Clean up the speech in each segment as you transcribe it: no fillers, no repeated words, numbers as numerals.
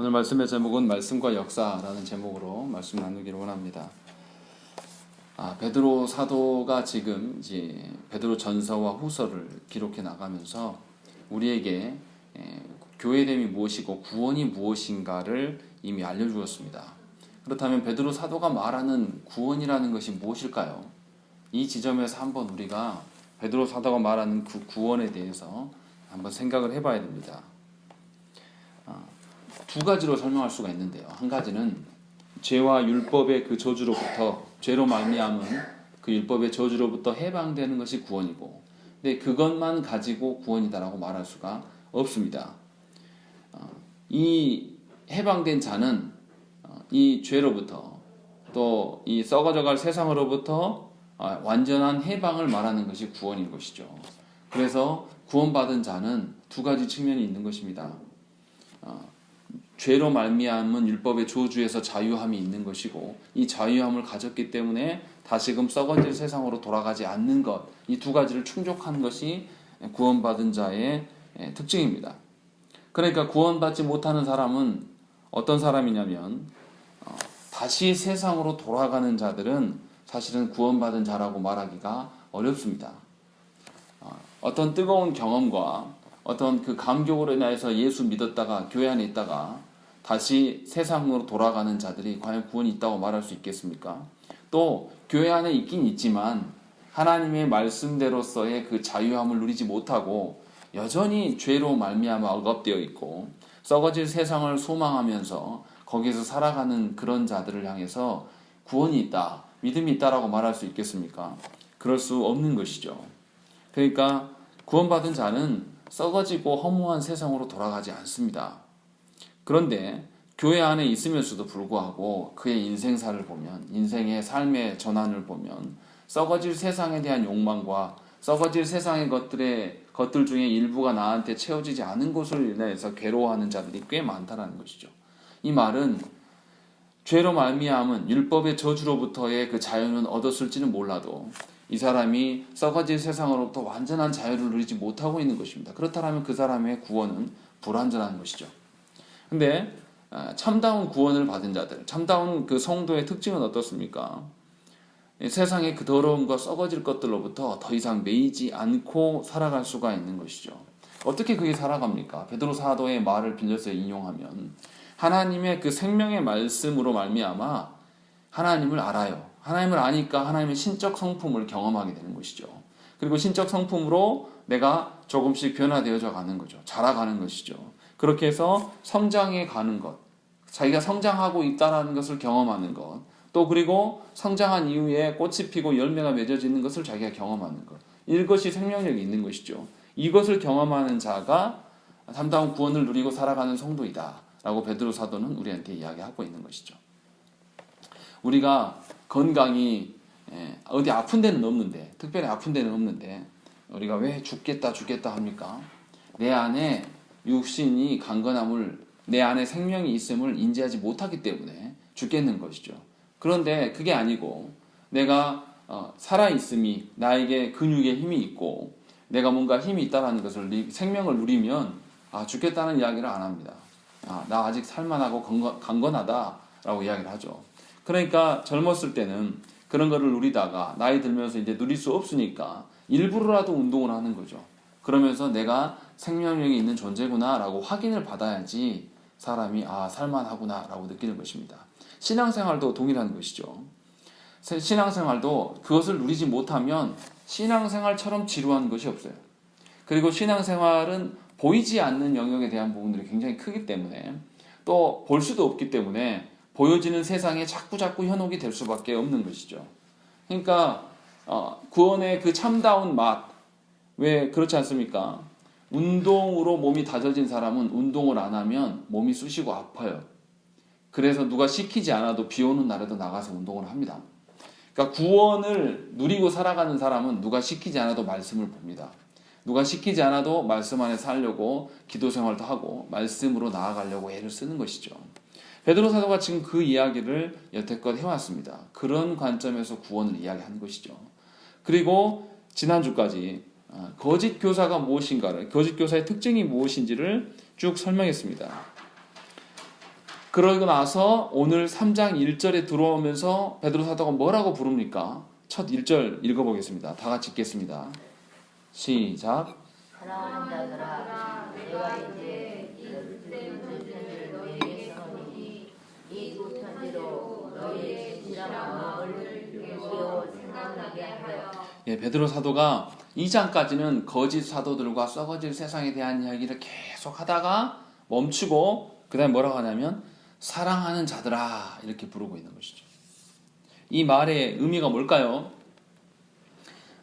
오늘 말씀의 제목은 말씀과 역사라는 제목으로 말씀 나누기를 원합니다. 베드로 사도가 지금 이제 베드로 전서와 후서를 기록해 나가면서 우리에게 교회됨이 무엇이고 구원이 무엇인가를 이미 알려주었습니다. 그렇다면 베드로 사도가 말하는 구원이라는 것이 무엇일까요? 이 지점에서 한번 우리가 베드로 사도가 말하는 그 구원에 대해서 한번 생각을 해봐야 됩니다. 두 가지로 설명할 수가 있는데요. 한 가지는 죄와 율법의 그 저주로부터, 죄로 말미암은 그 율법의 저주로부터 해방되는 것이 구원이고, 근데 그것만 가지고 구원이다라고 말할 수가 없습니다. 이 해방된 자는 이 죄로부터 또 이 썩어져갈 세상으로부터 완전한 해방을 말하는 것이 구원인 것이죠. 그래서 구원받은 자는 두 가지 측면이 있는 것입니다. 죄로 말미암은 율법의 저주에서 자유함이 있는 것이고, 이 자유함을 가졌기 때문에 다시금 썩어질 세상으로 돌아가지 않는 것, 이 두 가지를 충족한 것이 구원받은 자의 특징입니다. 그러니까 구원받지 못하는 사람은 어떤 사람이냐면, 다시 세상으로 돌아가는 자들은 사실은 구원받은 자라고 말하기가 어렵습니다. 어떤 뜨거운 경험과 어떤 그 감격으로 인해서 예수 믿었다가 교회 안에 있다가 다시 세상으로 돌아가는 자들이 과연 구원이 있다고 말할 수 있겠습니까? 또 교회 안에 있긴 있지만 하나님의 말씀대로서의 그 자유함을 누리지 못하고 여전히 죄로 말미암아 억압되어 있고 썩어질 세상을 소망하면서 거기서 살아가는 그런 자들을 향해서 구원이 있다, 믿음이 있다라고 말할 수 있겠습니까? 그럴 수 없는 것이죠. 그러니까 구원받은 자는 썩어지고 허무한 세상으로 돌아가지 않습니다. 그런데 교회 안에 있으면서도 불구하고 그의 인생사를 보면, 인생의 삶의 전환을 보면 썩어질 세상에 대한 욕망과 썩어질 세상의 것들 중에 일부가 나한테 채워지지 않은 것을 인해서 괴로워하는 자들이 꽤 많다는 것이죠. 이 말은 죄로 말미암은 율법의 저주로부터의 그 자유는 얻었을지는 몰라도 이 사람이 썩어질 세상으로부터 완전한 자유를 누리지 못하고 있는 것입니다. 그렇다면 그 사람의 구원은 불완전한 것이죠. 근데 참다운 구원을 받은 자들, 참다운 그 성도의 특징은 어떻습니까? 세상의 그 더러움과 썩어질 것들로부터 더 이상 매이지 않고 살아갈 수가 있는 것이죠. 어떻게 그게 살아갑니까? 베드로 사도의 말을 빌려서 인용하면 하나님의 그 생명의 말씀으로 말미암아 하나님을 알아요. 하나님을 아니까 하나님의 신적 성품을 경험하게 되는 것이죠. 그리고 신적 성품으로 내가 조금씩 변화되어져 가는 거죠. 자라가는 것이죠. 그렇게 해서 성장해 가는 것, 자기가 성장하고 있다는 것을 경험하는 것, 또 그리고 성장한 이후에 꽃이 피고 열매가 맺어지는 것을 자기가 경험하는 것, 이것이 생명력이 있는 것이죠. 이것을 경험하는 자가 참다운 구원을 누리고 살아가는 성도이다 라고 베드로 사도는 우리한테 이야기하고 있는 것이죠. 우리가 건강이 어디 아픈 데는 없는데, 특별히 아픈 데는 없는데 우리가 왜 죽겠다 합니까? 내 안에 육신이 강건함을, 내 안에 생명이 있음을 인지하지 못하기 때문에 죽겠는 것이죠. 그런데 그게 아니고 내가 살아있음이, 나에게 근육에 힘이 있고 내가 뭔가 힘이 있다는 것을, 생명을 누리면 죽겠다는 이야기를 안 합니다. 나 아직 살만하고 강건하다라고 이야기를 하죠. 그러니까 젊었을 때는 그런 거를 누리다가 나이 들면서 이제 누릴 수 없으니까 일부러라도 운동을 하는 거죠. 그러면서 내가 생명력이 있는 존재구나 라고 확인을 받아야지 사람이 살만하구나 라고 느끼는 것입니다. 신앙생활도 동일한 것이죠. 신앙생활도 그것을 누리지 못하면 신앙생활처럼 지루한 것이 없어요. 그리고 신앙생활은 보이지 않는 영역에 대한 부분들이 굉장히 크기 때문에, 또 볼 수도 없기 때문에 보여지는 세상에 자꾸 현혹이 될 수밖에 없는 것이죠. 그러니까 구원의 그 참다운 맛, 왜 그렇지 않습니까? 운동으로 몸이 다져진 사람은 운동을 안 하면 몸이 쑤시고 아파요. 그래서 누가 시키지 않아도 비 오는 날에도 나가서 운동을 합니다. 그러니까 구원을 누리고 살아가는 사람은 누가 시키지 않아도 말씀을 봅니다. 누가 시키지 않아도 말씀 안에 살려고 기도 생활도 하고 말씀으로 나아가려고 애를 쓰는 것이죠. 베드로 사도가 지금 그 이야기를 여태껏 해왔습니다. 그런 관점에서 구원을 이야기한 것이죠. 그리고 지난주까지 거짓 교사가 무엇인가를, 거짓 교사의 특징이 무엇인지를 쭉 설명했습니다. 그러고 나서 오늘 3장 1절에 들어오면서 베드로 사도가 뭐라고 부릅니까? 첫 1절 읽어보겠습니다. 다 같이 읽겠습니다. 시작. 사랑하는 자들아, 내가 이제 이 편지를 너희에게 써노니 이 두 편지로 너희의 진실한 마음을 일깨워 생각나게 하여. 베드로 사도가 2장까지는 거짓 사도들과 썩어질 세상에 대한 이야기를 계속 하다가 멈추고 그 다음에 뭐라고 하냐면 사랑하는 자들아 이렇게 부르고 있는 것이죠. 이 말의 의미가 뭘까요?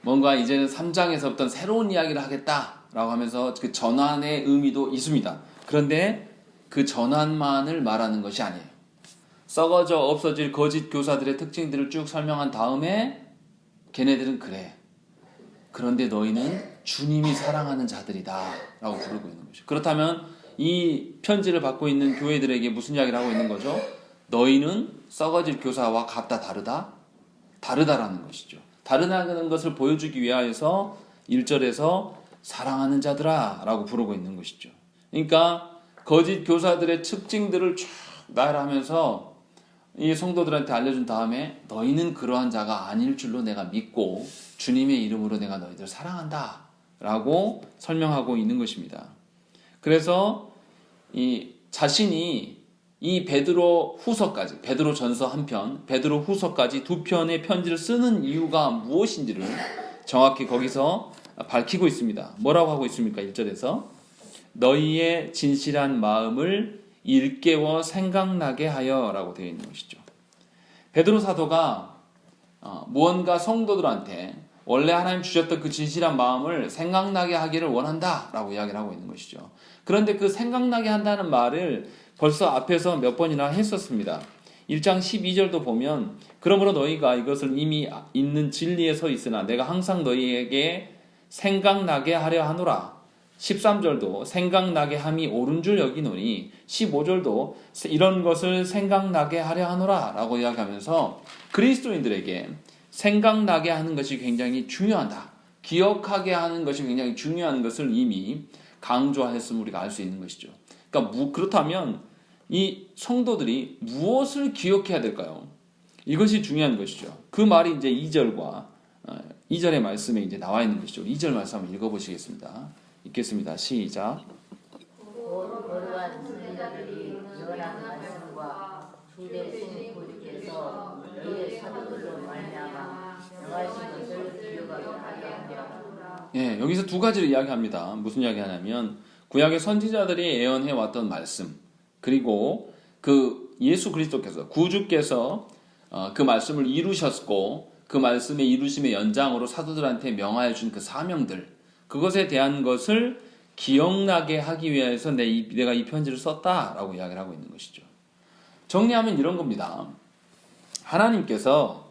뭔가 이제는 3장에서부터 새로운 이야기를 하겠다라고 하면서 그 전환의 의미도 있습니다. 그런데 그 전환만을 말하는 것이 아니에요. 썩어져 없어질 거짓 교사들의 특징들을 쭉 설명한 다음에 걔네들은 그래. 그런데 너희는 주님이 사랑하는 자들이다 라고 부르고 있는 거죠. 그렇다면 이 편지를 받고 있는 교회들에게 무슨 이야기를 하고 있는 거죠? 너희는 썩어질 교사와 같다 다르다? 다르다라는 것이죠. 다르다는 것을 보여주기 위하여서 1절에서 사랑하는 자들아 라고 부르고 있는 것이죠. 그러니까 거짓 교사들의 특징들을 쭉 나열하면서 이 성도들한테 알려준 다음에 너희는 그러한 자가 아닐 줄로 내가 믿고 주님의 이름으로 내가 너희들 사랑한다 라고 설명하고 있는 것입니다. 그래서 이 자신이 이 베드로 후서까지, 베드로 전서 한 편, 베드로 후서까지 두 편의 편지를 쓰는 이유가 무엇인지를 정확히 거기서 밝히고 있습니다. 뭐라고 하고 있습니까? 1절에서 너희의 진실한 마음을 일깨워 생각나게 하여 라고 되어 있는 것이죠. 베드로 사도가 무언가 성도들한테 원래 하나님 주셨던 그 진실한 마음을 생각나게 하기를 원한다 라고 이야기를 하고 있는 것이죠. 그런데 그 생각나게 한다는 말을 벌써 앞에서 몇 번이나 했었습니다. 1장 12절도 보면 그러므로 너희가 이것을 이미 있는 진리에 서 있으나 내가 항상 너희에게 생각나게 하려 하노라. 13절도 생각나게 함이 옳은 줄 여기노니 15절도 이런 것을 생각나게 하려 하노라 라고 이야기하면서 그리스도인들에게 생각나게 하는 것이 굉장히 중요하다. 기억하게 하는 것이 굉장히 중요한 것을 이미 강조하였음을 우리가 알 수 있는 것이죠. 그러니까 그렇다면 이 성도들이 무엇을 기억해야 될까요? 이것이 중요한 것이죠. 그 말이 이제 2절과 2절의 말씀에 이제 나와 있는 것이죠. 2절 말씀 한번 읽어보시겠습니다. 읽겠습니다. 시작. 거룩한 선지자들이 영원한 말씀과 주되신 고주께서 너희의 사도들로 말미암아 명하신 것을 기억하게 하려 함이라. 여기서 두 가지를 이야기합니다. 무슨 이야기하냐면 구약의 선지자들이 예언해 왔던 말씀, 그리고 그 예수 그리스도께서 구주께서 그 말씀을 이루셨고 그 말씀의 이루심의 연장으로 사도들한테 명하여 준 그 사명들, 그것에 대한 것을 기억나게 하기 위해서 내가 이 편지를 썼다라고 이야기를 하고 있는 것이죠. 정리하면 이런 겁니다. 하나님께서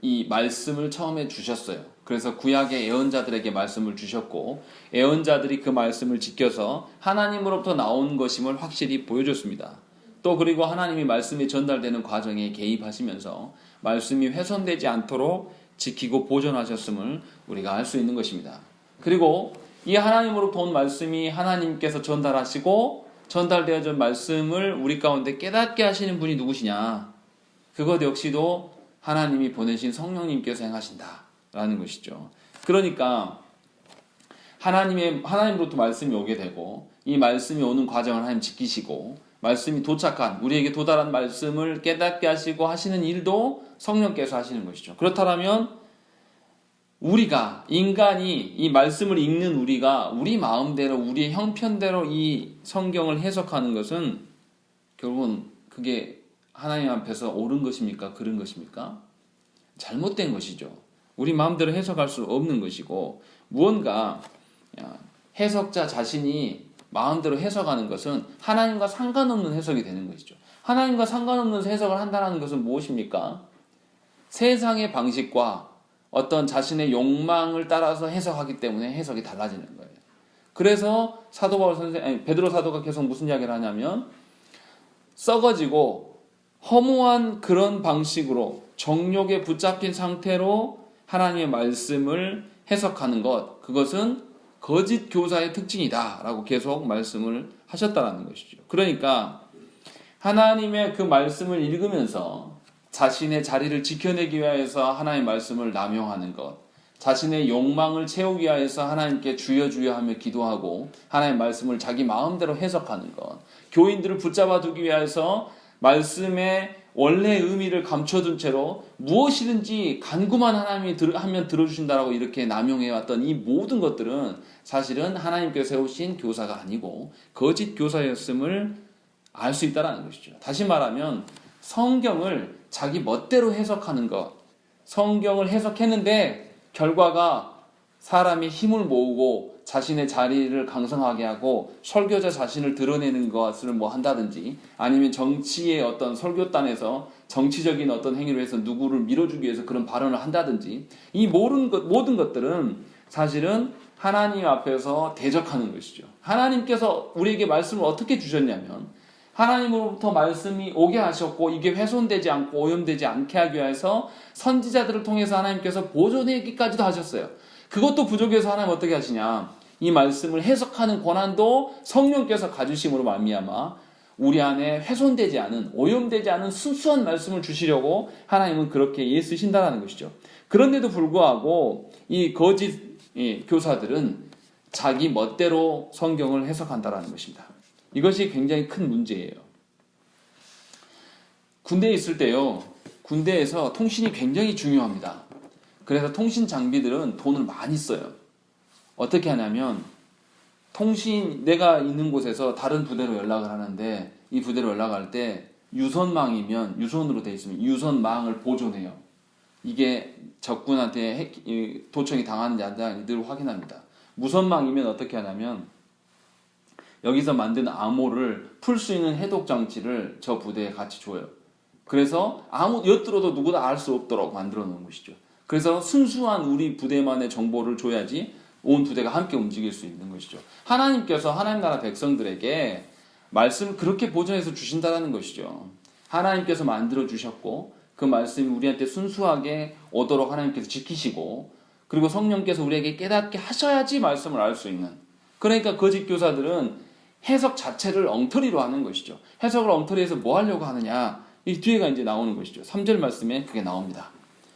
이 말씀을 처음에 주셨어요. 그래서 구약의 예언자들에게 말씀을 주셨고 예언자들이 그 말씀을 지켜서 하나님으로부터 나온 것임을 확실히 보여줬습니다. 또 그리고 하나님이 말씀이 전달되는 과정에 개입하시면서 말씀이 훼손되지 않도록 지키고 보존하셨음을 우리가 알 수 있는 것입니다. 그리고 이 하나님으로부터 온 말씀이 하나님께서 전달하시고 전달되어진 말씀을 우리 가운데 깨닫게 하시는 분이 누구시냐? 그것 역시도 하나님이 보내신 성령님께서 행하신다라는 것이죠. 그러니까 하나님으로부터 말씀이 오게 되고 이 말씀이 오는 과정을 하나님 지키시고 말씀이 도착한 우리에게 도달한 말씀을 깨닫게 하시고 하시는 일도 성령께서 하시는 것이죠. 그렇다면 우리가 인간이 이 말씀을 읽는 우리가 우리 마음대로 우리의 형편대로 이 성경을 해석하는 것은 결국은 그게 하나님 앞에서 옳은 것입니까? 그른 것입니까? 잘못된 것이죠. 우리 마음대로 해석할 수 없는 것이고 무언가 해석자 자신이 마음대로 해석하는 것은 하나님과 상관없는 해석이 되는 것이죠. 하나님과 상관없는 해석을 한다는 것은 무엇입니까? 세상의 방식과 어떤 자신의 욕망을 따라서 해석하기 때문에 해석이 달라지는 거예요. 그래서 베드로 사도가 계속 무슨 이야기를 하냐면 썩어지고 허무한 그런 방식으로 정욕에 붙잡힌 상태로 하나님의 말씀을 해석하는 것, 그것은 거짓 교사의 특징이다 라고 계속 말씀을 하셨다는 것이죠. 그러니까 하나님의 그 말씀을 읽으면서 자신의 자리를 지켜내기 위해서 하나님의 말씀을 남용하는 것, 자신의 욕망을 채우기 위해서 하나님께 주여 주여 하며 기도하고 하나님의 말씀을 자기 마음대로 해석하는 것, 교인들을 붙잡아 두기 위해서 말씀의 원래의 의미를 감춰둔 채로 무엇이든지 간구만 하나님이 하면 들어주신다라고 이렇게 남용해왔던 이 모든 것들은 사실은 하나님께서 세우신 교사가 아니고 거짓 교사였음을 알 수 있다는 것이죠. 다시 말하면 성경을 자기 멋대로 해석하는 것, 성경을 해석했는데 결과가 사람이 힘을 모으고 자신의 자리를 강성하게 하고 설교자 자신을 드러내는 것을 뭐 한다든지, 아니면 정치의 어떤 설교단에서 정치적인 어떤 행위를 해서 누구를 밀어주기 위해서 그런 발언을 한다든지, 이 모든 것들은 사실은 하나님 앞에서 대적하는 것이죠. 하나님께서 우리에게 말씀을 어떻게 주셨냐면, 하나님으로부터 말씀이 오게 하셨고 이게 훼손되지 않고 오염되지 않게 하기 위해서 선지자들을 통해서 하나님께서 보존하기까지도 하셨어요. 그것도 부족해서 하나님 어떻게 하시냐, 이 말씀을 해석하는 권한도 성령께서 가주심으로 말미암아 우리 안에 훼손되지 않은, 오염되지 않은 순수한 말씀을 주시려고 하나님은 그렇게 애쓰신다는 것이죠. 그런데도 불구하고 이 거짓 교사들은 자기 멋대로 성경을 해석한다는 것입니다. 이것이 굉장히 큰 문제예요. 군대에 있을 때요, 군대에서 통신이 굉장히 중요합니다. 그래서 통신 장비들은 돈을 많이 써요. 어떻게 하냐면, 내가 있는 곳에서 다른 부대로 연락을 하는데, 이 부대로 연락할 때 유선망이면, 유선으로 되어 있으면 유선망을 보존해요. 이게 적군한테 도청이 당하는지 안 당하는지 늘 확인합니다. 무선망이면 어떻게 하냐면, 여기서 만든 암호를 풀 수 있는 해독 장치를 저 부대에 같이 줘요. 그래서 엿들어도 누구도 알 수 없도록 만들어 놓은 것이죠. 그래서 순수한 우리 부대만의 정보를 줘야지 온 부대가 함께 움직일 수 있는 것이죠. 하나님께서 하나님 나라 백성들에게 말씀을 그렇게 보존해서 주신다는 것이죠. 하나님께서 만들어 주셨고 그 말씀이 우리한테 순수하게 오도록 하나님께서 지키시고, 그리고 성령께서 우리에게 깨닫게 하셔야지 말씀을 알 수 있는. 그러니까 거짓 교사들은 해석 자체를 엉터리로 하는 것이죠. 해석을 엉터리해서 뭐 하려고 하느냐, 이 뒤에가 이제 나오는 것이죠. 3절 말씀에 그게 나옵니다.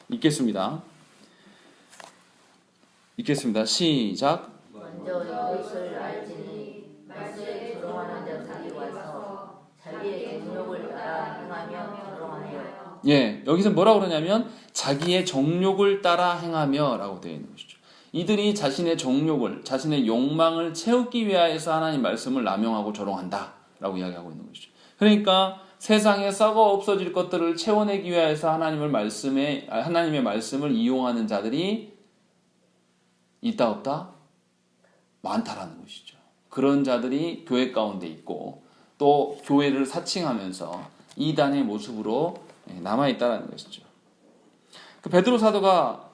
읽겠습니다. 시작. 먼저 이것을 알지니 말씀에 조롱하는 자들이 와서 자기의 정욕을 따라 행하며 조롱하여. 여기서 뭐라고 그러냐면 자기의 정욕을 따라 행하며 라고 되어 있는 것이죠. 이들이 자신의 정욕을, 자신의 욕망을 채우기 위하여서 하나님 말씀을 남용하고 조롱한다 라고 이야기하고 있는 것이죠. 그러니까 세상에 썩어 없어질 것들을 채워내기 위하여서 하나님의 말씀을 이용하는 자들이 있다 없다? 많다라는 것이죠. 그런 자들이 교회 가운데 있고 또 교회를 사칭하면서 이단의 모습으로 남아있다는 것이죠. 베드로 사도가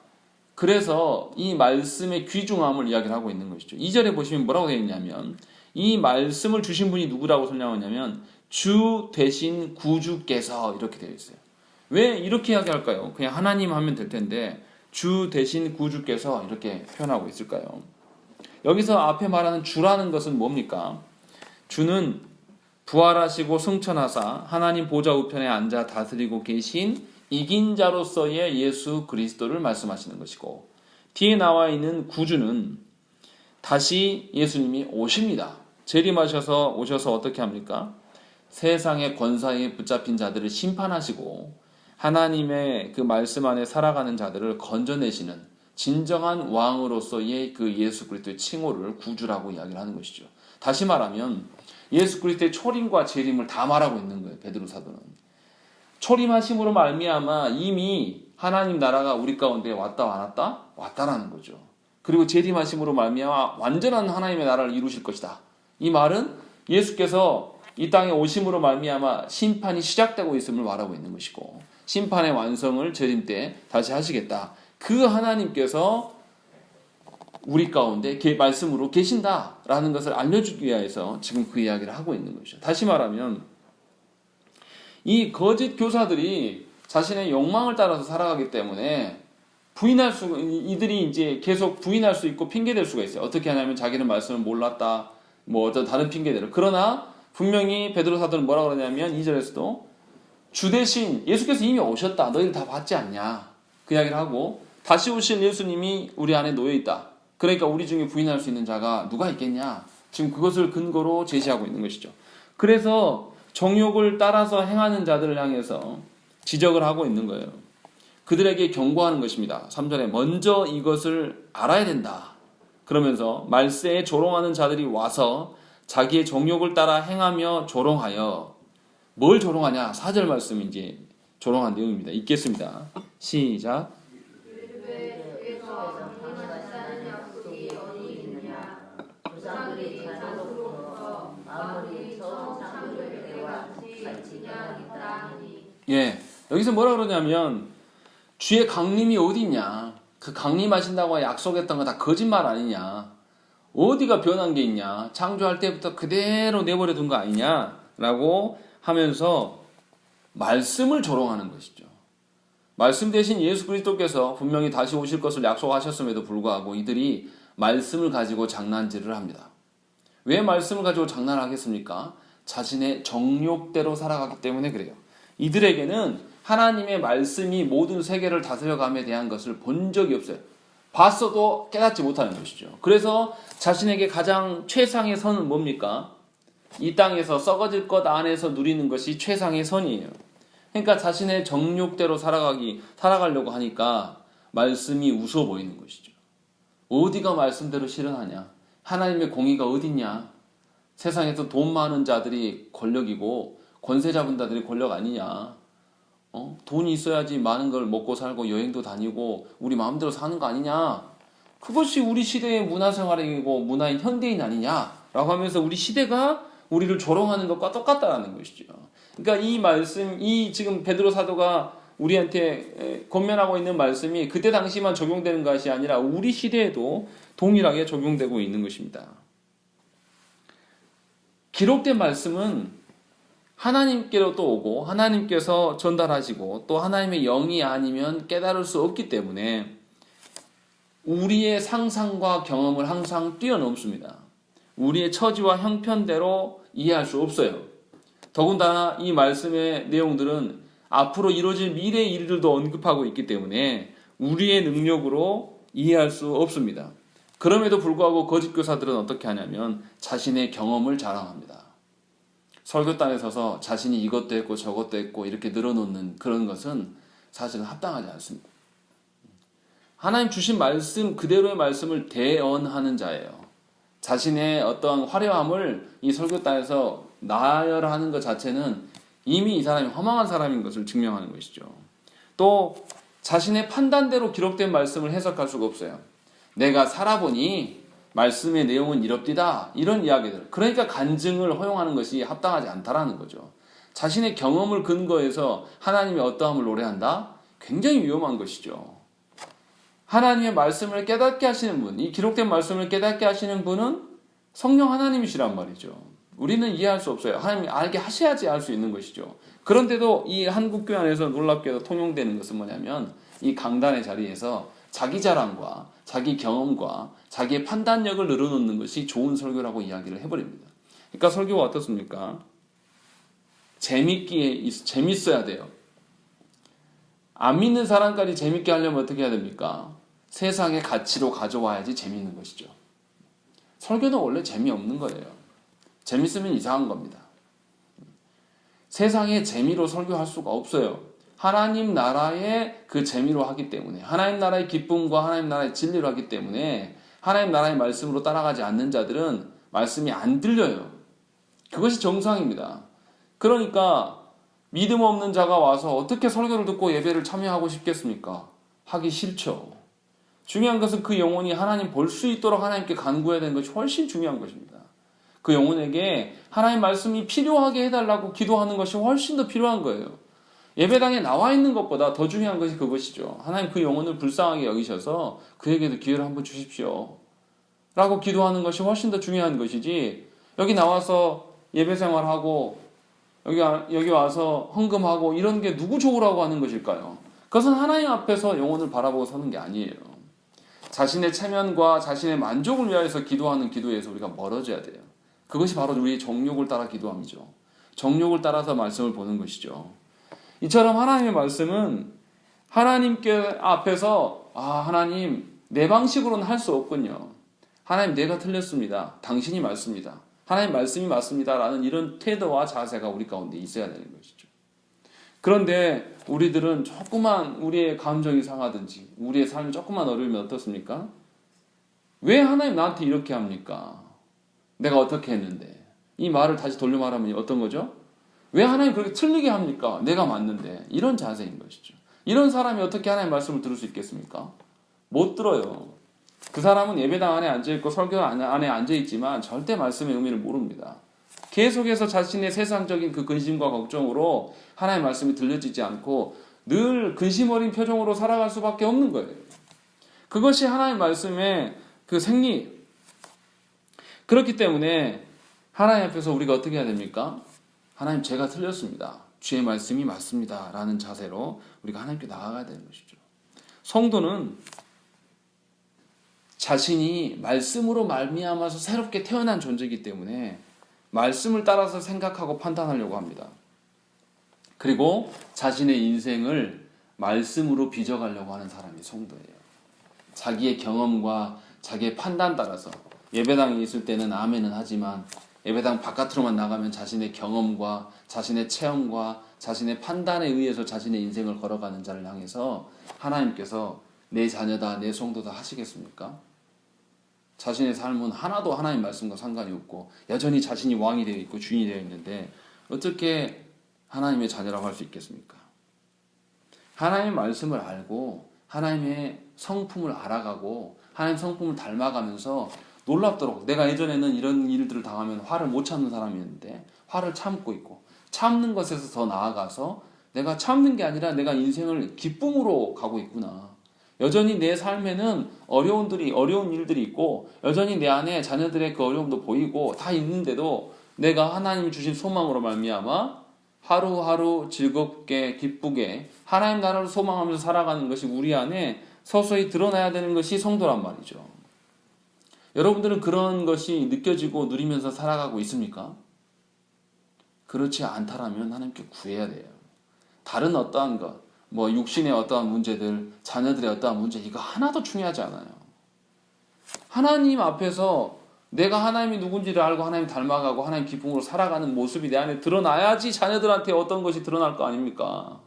그래서 이 말씀의 귀중함을 이야기를 하고 있는 것이죠. 2절에 보시면 뭐라고 되어 있냐면, 이 말씀을 주신 분이 누구라고 설명하냐면 주 되신 구주께서, 이렇게 되어 있어요. 왜 이렇게 이야기할까요? 그냥 하나님 하면 될 텐데 주 되신 구주께서 이렇게 표현하고 있을까요? 여기서 앞에 말하는 주라는 것은 뭡니까? 주는 부활하시고 승천하사 하나님 보좌 우편에 앉아 다스리고 계신 이긴 자로서의 예수 그리스도를 말씀하시는 것이고, 뒤에 나와 있는 구주는 다시 예수님이 오십니다. 재림하셔서 오셔서 어떻게 합니까? 세상의 권사에 붙잡힌 자들을 심판하시고 하나님의 그 말씀 안에 살아가는 자들을 건져내시는 진정한 왕으로서의 그 예수 그리스도의 칭호를 구주라고 이야기를 하는 것이죠. 다시 말하면 예수 그리스도의 초림과 재림을 다 말하고 있는 거예요. 베드로 사도는. 초림하심으로 말미암아 이미 하나님 나라가 우리 가운데 왔다 안 왔다? 왔다라는 거죠. 그리고 재림하심으로 말미암아 완전한 하나님의 나라를 이루실 것이다. 이 말은 예수께서 이 땅에 오심으로 말미암아 심판이 시작되고 있음을 말하고 있는 것이고, 심판의 완성을 재림 때 다시 하시겠다. 그 하나님께서 우리 가운데 말씀으로 계신다라는 것을 알려주기 위해서 지금 그 이야기를 하고 있는 것이죠. 다시 말하면 이 거짓 교사들이 자신의 욕망을 따라서 살아가기 때문에 이들이 이제 계속 부인할 수 있고 핑계댈 수가 있어요. 어떻게 하냐면 자기는 말씀을 몰랐다, 뭐 어떤 다른 핑계대로. 그러나 분명히 베드로 사도는 뭐라 그러냐면 2절에서도 주 대신 예수께서 이미 오셨다. 너희들 다 봤지 않냐. 그 이야기를 하고 다시 오실 예수님이 우리 안에 놓여 있다. 그러니까 우리 중에 부인할 수 있는 자가 누가 있겠냐. 지금 그것을 근거로 제시하고 있는 것이죠. 그래서 정욕을 따라서 행하는 자들을 향해서 지적을 하고 있는 거예요. 그들에게 경고하는 것입니다. 3절에 먼저 이것을 알아야 된다. 그러면서 말세에 조롱하는 자들이 와서 자기의 정욕을 따라 행하며 조롱하여 뭘 조롱하냐? 4절 말씀 이제 조롱한 내용입니다. 읽겠습니다. 시작. 예, 여기서 뭐라 그러냐면 주의 강림이 어디 있냐? 그 강림하신다고 약속했던 거 다 거짓말 아니냐? 어디가 변한 게 있냐? 창조할 때부터 그대로 내버려 둔 거 아니냐? 라고 하면서 말씀을 조롱하는 것이죠. 말씀 대신 예수 그리스도께서 분명히 다시 오실 것을 약속하셨음에도 불구하고 이들이 말씀을 가지고 장난질을 합니다. 왜 말씀을 가지고 장난을 하겠습니까? 자신의 정욕대로 살아가기 때문에 그래요. 이들에게는 하나님의 말씀이 모든 세계를 다스려감에 대한 것을 본 적이 없어요. 봤어도 깨닫지 못하는 것이죠. 그래서 자신에게 가장 최상의 선은 뭡니까? 이 땅에서 썩어질 것 안에서 누리는 것이 최상의 선이에요. 그러니까 자신의 정욕대로 살아가려고 하니까 말씀이 우스워 보이는 것이죠. 어디가 말씀대로 실현하냐? 하나님의 공의가 어딨냐? 세상에서 돈 많은 자들이 권력이고 권세 잡은 자들이 권력 아니냐? 돈이 있어야지 많은 걸 먹고 살고 여행도 다니고 우리 마음대로 사는 거 아니냐? 그것이 우리 시대의 문화생활이고 문화인 현대인 아니냐? 라고 하면서 우리 시대가 우리를 조롱하는 것과 똑같다라는 것이죠. 그러니까 이 말씀, 이 지금 베드로 사도가 우리한테 권면하고 있는 말씀이 그때 당시만 적용되는 것이 아니라 우리 시대에도 동일하게 적용되고 있는 것입니다. 기록된 말씀은 하나님께로 또 오고 하나님께서 전달하시고 또 하나님의 영이 아니면 깨달을 수 없기 때문에 우리의 상상과 경험을 항상 뛰어넘습니다. 우리의 처지와 형편대로 이해할 수 없어요. 더군다나 이 말씀의 내용들은 앞으로 이루어질 미래의 일들도 언급하고 있기 때문에 우리의 능력으로 이해할 수 없습니다. 그럼에도 불구하고 거짓 교사들은 어떻게 하냐면 자신의 경험을 자랑합니다. 설교단에 서서 자신이 이것도 했고 저것도 했고 이렇게 늘어놓는 그런 것은 사실은 합당하지 않습니다. 하나님 주신 말씀 그대로의 말씀을 대언하는 자예요. 자신의 어떠한 화려함을 이 설교단에서 나열하는 것 자체는 이미 이 사람이 허망한 사람인 것을 증명하는 것이죠. 또 자신의 판단대로 기록된 말씀을 해석할 수가 없어요. 내가 살아보니 말씀의 내용은 이럽디다 이런 이야기들, 그러니까 간증을 허용하는 것이 합당하지 않다라는 거죠. 자신의 경험을 근거해서 하나님의 어떠함을 노래한다? 굉장히 위험한 것이죠. 하나님의 말씀을 깨닫게 하시는 분, 이 기록된 말씀을 깨닫게 하시는 분은 성령 하나님이시란 말이죠. 우리는 이해할 수 없어요. 하나님이 알게 하셔야지 알 수 있는 것이죠. 그런데도 이 한국교회 안에서 놀랍게도 통용되는 것은 뭐냐면 이 강단의 자리에서 자기 자랑과 자기 경험과 자기의 판단력을 늘어놓는 것이 좋은 설교라고 이야기를 해버립니다. 그러니까 설교가 어떻습니까? 재밌어야 돼요. 안 믿는 사람까지 재밌게 하려면 어떻게 해야 됩니까? 세상의 가치로 가져와야지 재밌는 것이죠. 설교는 원래 재미없는 거예요. 재밌으면 이상한 겁니다. 세상의 재미로 설교할 수가 없어요. 하나님 나라의 그 재미로 하기 때문에, 하나님 나라의 기쁨과 하나님 나라의 진리로 하기 때문에 하나님 나라의 말씀으로 따라가지 않는 자들은 말씀이 안 들려요. 그것이 정상입니다. 그러니까 믿음 없는 자가 와서 어떻게 설교를 듣고 예배를 참여하고 싶겠습니까? 하기 싫죠. 중요한 것은 그 영혼이 하나님 볼 수 있도록 하나님께 간구해야 되는 것이 훨씬 중요한 것입니다. 그 영혼에게 하나님 말씀이 필요하게 해달라고 기도하는 것이 훨씬 더 필요한 거예요. 예배당에 나와 있는 것보다 더 중요한 것이 그것이죠. 하나님 그 영혼을 불쌍하게 여기셔서 그에게도 기회를 한번 주십시오 라고 기도하는 것이 훨씬 더 중요한 것이지, 여기 나와서 예배 생활하고 여기 와서 헌금하고 이런 게 누구 좋으라고 하는 것일까요? 그것은 하나님 앞에서 영혼을 바라보고 서는 게 아니에요. 자신의 체면과 자신의 만족을 위하여서 기도하는 기도에서 우리가 멀어져야 돼요. 그것이 바로 우리의 정욕을 따라 기도함이죠. 정욕을 따라서 말씀을 보는 것이죠. 이처럼 하나님의 말씀은 하나님께 앞에서 하나님 내 방식으로는 할 수 없군요. 하나님 내가 틀렸습니다. 당신이 맞습니다. 하나님 말씀이 맞습니다. 라는 이런 태도와 자세가 우리 가운데 있어야 되는 것이죠. 그런데 우리들은 조그만 우리의 감정이 상하든지 우리의 삶이 조그만 어려우면 어떻습니까? 왜 하나님 나한테 이렇게 합니까? 내가 어떻게 했는데? 이 말을 다시 돌려 말하면 어떤 거죠? 왜 하나님 그렇게 틀리게 합니까? 내가 맞는데. 이런 자세인 것이죠. 이런 사람이 어떻게 하나님 말씀을 들을 수 있겠습니까? 못 들어요. 그 사람은 예배당 안에 앉아있고 설교 안에 앉아있지만 절대 말씀의 의미를 모릅니다. 계속해서 자신의 세상적인 그 근심과 걱정으로 하나님의 말씀이 들려지지 않고 늘 근심 어린 표정으로 살아갈 수밖에 없는 거예요. 그것이 하나님의 말씀의 그 생리. 그렇기 때문에 하나님 앞에서 우리가 어떻게 해야 됩니까? 하나님 제가 틀렸습니다. 주의 말씀이 맞습니다. 라는 자세로 우리가 하나님께 나아가야 되는 것이죠. 성도는 자신이 말씀으로 말미암아서 새롭게 태어난 존재이기 때문에 말씀을 따라서 생각하고 판단하려고 합니다. 그리고 자신의 인생을 말씀으로 빚어가려고 하는 사람이 성도예요. 자기의 경험과 자기의 판단 따라서 예배당에 있을 때는 아멘은 하지만 예배당 바깥으로만 나가면 자신의 경험과 자신의 체험과 자신의 판단에 의해서 자신의 인생을 걸어가는 자를 향해서 하나님께서 내 자녀다, 내 성도다 하시겠습니까? 자신의 삶은 하나도 하나님 말씀과 상관이 없고 여전히 자신이 왕이 되어 있고 주인이 되어 있는데 어떻게 하나님의 자녀라고 할 수 있겠습니까? 하나님의 말씀을 알고 하나님의 성품을 알아가고 하나님 성품을 닮아가면서 놀랍도록 내가 예전에는 이런 일들을 당하면 화를 못 참는 사람이었는데 화를 참고 있고 참는 것에서 더 나아가서 내가 참는 게 아니라 내가 인생을 기쁨으로 가고 있구나. 여전히 내 삶에는 어려운 일들이 있고 여전히 내 안에 자녀들의 그 어려움도 보이고 다 있는데도 내가 하나님이 주신 소망으로 말미암아 하루하루 즐겁게 기쁘게 하나님 나라를 소망하면서 살아가는 것이 우리 안에 서서히 드러나야 되는 것이 성도란 말이죠. 여러분들은 그런 것이 느껴지고 누리면서 살아가고 있습니까? 그렇지 않다라면 하나님께 구해야 돼요. 다른 어떠한 것, 육신의 어떠한 문제들, 자녀들의 어떠한 문제, 이거 하나도 중요하지 않아요. 하나님 앞에서 내가 하나님이 누군지를 알고 하나님 닮아가고 하나님 기쁨으로 살아가는 모습이 내 안에 드러나야지 자녀들한테 어떤 것이 드러날 거 아닙니까?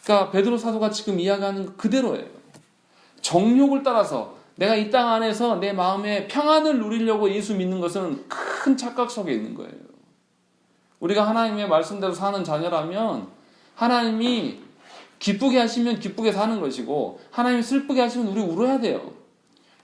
그러니까 베드로 사도가 지금 이야기하는 것 그대로예요. 정욕을 따라서 내가 이 땅 안에서 내 마음에 평안을 누리려고 예수 믿는 것은 큰 착각 속에 있는 거예요. 우리가 하나님의 말씀대로 사는 자녀라면 하나님이 기쁘게 하시면 기쁘게 사는 것이고 하나님이 슬프게 하시면 우리 울어야 돼요.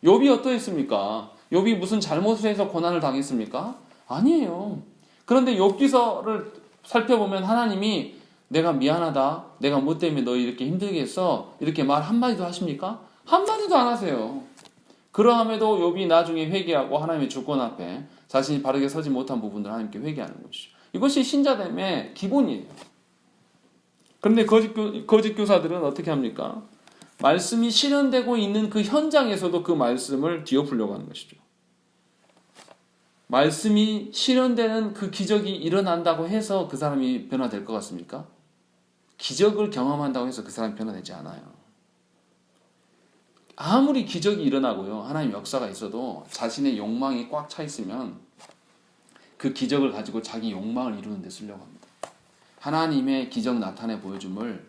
욥이 어떠했습니까? 욥이 무슨 잘못을 해서 고난을 당했습니까? 아니에요. 그런데 욥기서를 살펴보면 하나님이 내가 미안하다, 내가 뭐 때문에 너 이렇게 힘들게 했어, 이렇게 말 한마디도 하십니까? 한마디도 안 하세요. 그러함에도 욥이 나중에 회개하고 하나님의 주권 앞에 자신이 바르게 서지 못한 부분들 하나님께 회개하는 것이죠. 이것이 신자됨의 기본이에요. 그런데 거짓 교사들은 어떻게 합니까? 말씀이 실현되고 있는 그 현장에서도 그 말씀을 뒤엎으려고 하는 것이죠. 말씀이 실현되는 그 기적이 일어난다고 해서 그 사람이 변화될 것 같습니까? 기적을 경험한다고 해서 그 사람이 변화되지 않아요. 아무리 기적이 일어나고요, 하나님 역사가 있어도 자신의 욕망이 꽉 차 있으면 그 기적을 가지고 자기 욕망을 이루는 데 쓰려고 합니다. 하나님의 기적 나타내 보여줌을,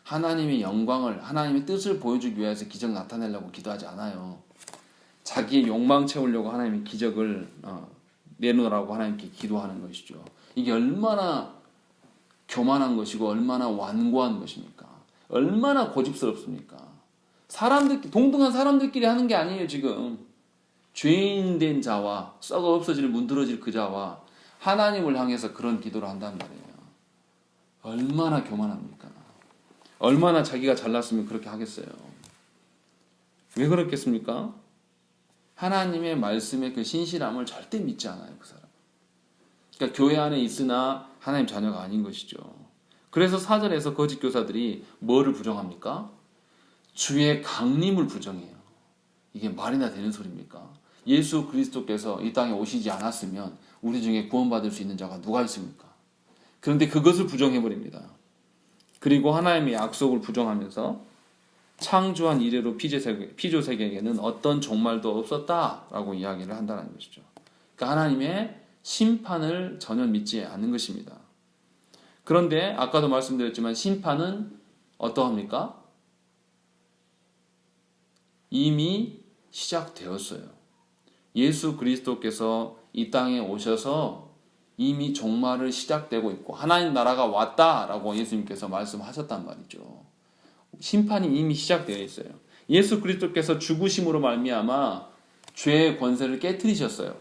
하나님의 영광을, 하나님의 뜻을 보여주기 위해서 기적 나타내려고 기도하지 않아요. 자기의 욕망 채우려고 하나님의 기적을 내놓으라고 하나님께 기도하는 것이죠. 이게 얼마나 교만한 것이고 얼마나 완고한 것입니까? 얼마나 고집스럽습니까? 동등한 사람들끼리 하는 게 아니에요. 지금 죄인된 자와 썩어 없어질 문드러질 그 자와 하나님을 향해서 그런 기도를 한단 말이에요. 얼마나 교만합니까? 얼마나 자기가 잘났으면 그렇게 하겠어요. 왜 그렇겠습니까? 하나님의 말씀의 그 신실함을 절대 믿지 않아요. 그 사람. 그러니까 교회 안에 있으나 하나님 자녀가 아닌 것이죠. 그래서 4절에서 거짓 교사들이 뭐를 부정합니까? 주의 강림을 부정해요. 이게 말이나 되는 소리입니까? 예수 그리스도께서 이 땅에 오시지 않았으면 우리 중에 구원받을 수 있는 자가 누가 있습니까? 그런데 그것을 부정해버립니다. 그리고 하나님의 약속을 부정하면서 창조한 이래로 피조세계에게는 어떤 종말도 없었다라고 이야기를 한다는 것이죠. 그러니까 하나님의 심판을 전혀 믿지 않는 것입니다. 그런데 아까도 말씀드렸지만 심판은 어떠합니까? 이미 시작되었어요. 예수 그리스도께서 이 땅에 오셔서 이미 종말을 시작되고 있고 하나님 나라가 왔다라고 예수님께서 말씀하셨단 말이죠. 심판이 이미 시작되어 있어요. 예수 그리스도께서 죽으심으로 말미암아 죄의 권세를 깨트리셨어요.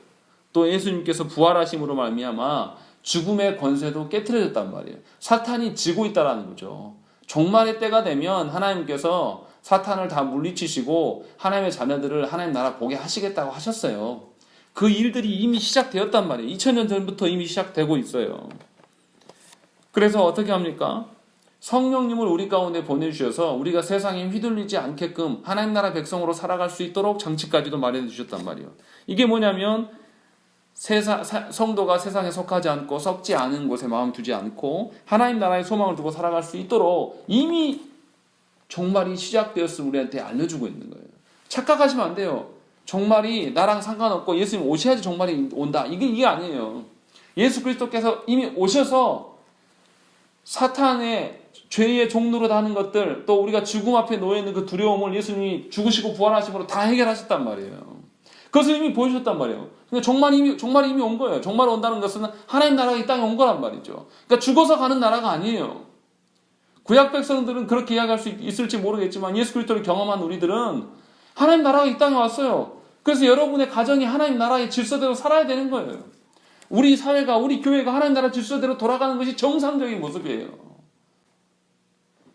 또 예수님께서 부활하심으로 말미암아 죽음의 권세도 깨트려졌단 말이에요. 사탄이 지고 있다라는 거죠. 종말의 때가 되면 하나님께서 사탄을 다 물리치시고 하나님의 자녀들을 하나님 나라 보게 하시겠다고 하셨어요. 그 일들이 이미 시작되었단 말이에요. 2000년 전부터 이미 시작되고 있어요. 그래서 어떻게 합니까? 성령님을 우리 가운데 보내주셔서 우리가 세상에 휘둘리지 않게끔 하나님 나라 백성으로 살아갈 수 있도록 장치까지도 마련해 주셨단 말이에요. 이게 뭐냐면 성도가 세상에 속하지 않고 썩지 않은 곳에 마음 두지 않고 하나님 나라의 소망을 두고 살아갈 수 있도록 이미 종말이 시작되었음을 우리한테 알려주고 있는 거예요. 착각하시면 안 돼요. 종말이 나랑 상관없고 예수님 오셔야지 종말이 온다. 이게 아니에요. 예수 그리스도께서 이미 오셔서 사탄의 죄의 종로로 하는 것들, 또 우리가 죽음 앞에 놓여 있는 그 두려움을 예수님이 죽으시고 부활하심으로 다 해결하셨단 말이에요. 그것을 이미 보여주셨단 말이에요. 그러니까 종말이 이미 온 거예요. 종말이 온다는 것은 하나님 나라가 이 땅에 온 거란 말이죠. 그러니까 죽어서 가는 나라가 아니에요. 구약 백성들은 그렇게 이야기할 수 있을지 모르겠지만 예수 그리스도를 경험한 우리들은 하나님 나라가 이 땅에 왔어요. 그래서 여러분의 가정이 하나님 나라의 질서대로 살아야 되는 거예요. 우리 사회가, 우리 교회가 하나님 나라 질서대로 돌아가는 것이 정상적인 모습이에요.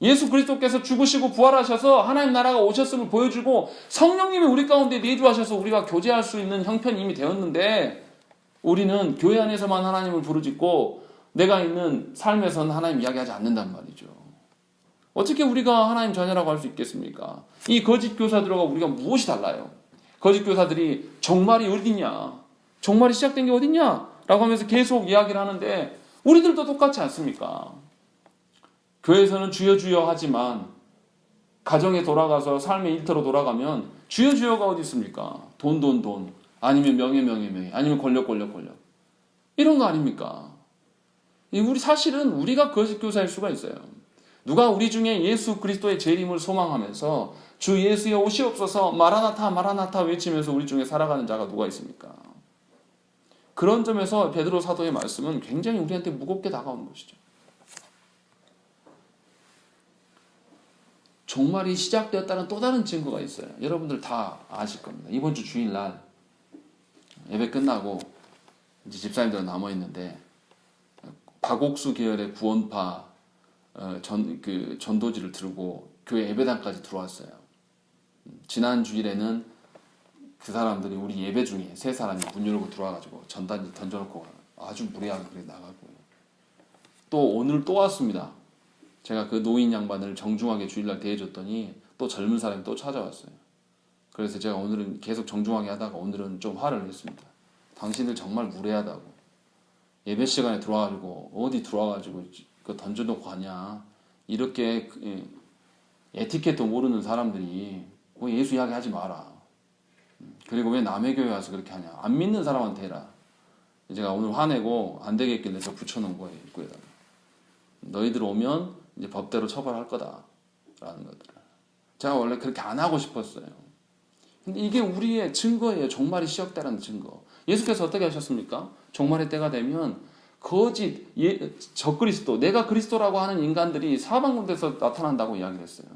예수 그리스도께서 죽으시고 부활하셔서 하나님 나라가 오셨음을 보여주고 성령님이 우리 가운데 내주하셔서 우리가 교제할 수 있는 형편이 이미 되었는데 우리는 교회 안에서만 하나님을 부르짖고 내가 있는 삶에서는 하나님 이야기하지 않는단 말이죠. 어떻게 우리가 하나님 자녀라고 할 수 있겠습니까? 이 거짓 교사들과 우리가 무엇이 달라요? 거짓 교사들이 종말이 어딨냐? 종말이 시작된 게 어딨냐? 라고 하면서 계속 이야기를 하는데 우리들도 똑같지 않습니까? 교회에서는 주여 주여 하지만 가정에 돌아가서 삶의 일터로 돌아가면 주여 주여가 어디 있습니까? 돈 아니면 명예 아니면 권력 이런 거 아닙니까? 우리 사실은 우리가 거짓 교사일 수가 있어요. 누가 우리 중에 예수 그리스도의 재림을 소망하면서 주 예수여 오시옵소서 마라나타 외치면서 우리 중에 살아가는 자가 누가 있습니까? 그런 점에서 베드로 사도의 말씀은 굉장히 우리한테 무겁게 다가오는 것이죠. 종말이 시작되었다는 또 다른 증거가 있어요. 여러분들 다 아실 겁니다. 이번 주 주일날 예배 끝나고 이제 집사님들은 남아있는데 박옥수 계열의 구원파 전도지를 들고 교회 예배당까지 들어왔어요. 지난 주일에는 그 사람들이 우리 예배 중에 세 사람이 문 열고 들어와가지고 전단지 던져놓고 아주 무례하게 그래 나가고요. 또 오늘 또 왔습니다. 제가 그 노인 양반을 정중하게 주일날 대해줬더니 또 젊은 사람이 또 찾아왔어요. 그래서 제가 오늘은 계속 정중하게 하다가 오늘은 좀 화를 냈습니다. 당신들 정말 무례하다고. 예배 시간에 들어와가지고 어디 들어와가지고 그 던져놓고 가냐. 이렇게 에티켓도 모르는 사람들이 예수 이야기 하지 마라. 그리고 왜 남의 교회 와서 그렇게 하냐. 안 믿는 사람한테 해라. 제가 오늘 화내고 안 되겠길래 저 붙여놓은 거예요. 입구에다가. 너희들 오면 이제 법대로 처벌할 거다 라는 것들. 제가 원래 그렇게 안 하고 싶었어요. 근데 이게 우리의 증거예요. 종말이 시작되라는 증거. 예수께서 어떻게 하셨습니까? 종말의 때가 되면 거짓 적그리스도, 내가 그리스도라고 하는 인간들이 사방군데서 나타난다고 이야기를 했어요.